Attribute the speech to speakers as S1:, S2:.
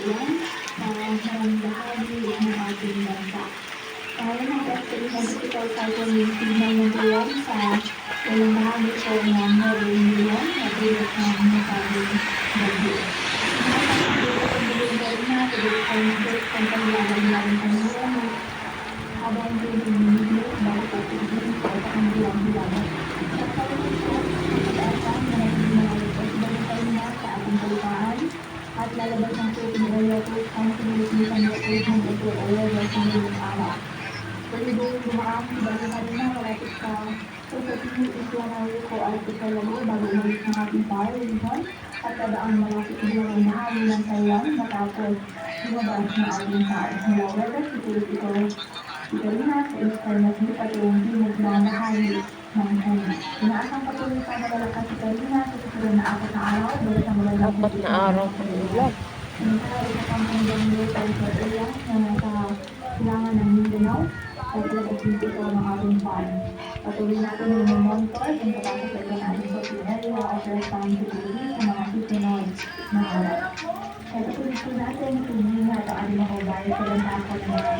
S1: yan sa maraming bahagi ng ating bansa. Kaya nag-activate ito sa tingnan mo po yan sa ilang bahagi po ng Northern Million na tulad ng nasabing bagyo. Habang pinipili bago po pinipili sa ang bilang-bilang. Sa kalusugan, pag-aasahan na naging malalakas balikan na sa ating palitaan at lalabas ang tubig ng Olympic ang pinilipisan na tubig ng ito o level sa ngayong araw. Pwede dumaan balikan na malapit sa pagkatingin islanawi ko at ikalabo bago umalis ng ating pahayagan at tadaang malapit bilang ay nahali ng Taiwan matapos lumabas ng ating tao. Mula Webes, ito Pilipinas sa Eastern at yung hinog na nahali ng China. Inaasang patuloy pa malalakas si Pilipinas sa susunod na 4 na araw dahil sa malalakas
S2: Apat na araw po ulan.
S1: Samantala, isa pang panggamit ay sa area na nasa silangan ng Mindanao at ilabas dito ito ng ating pan. Patuloy natin yung monitor kung kapasok ito ng ating social area at responsibility sa mga susunod na araw. Kaya patuloy po natin, tingin nga ito ating mga babae sa lantakan ng mga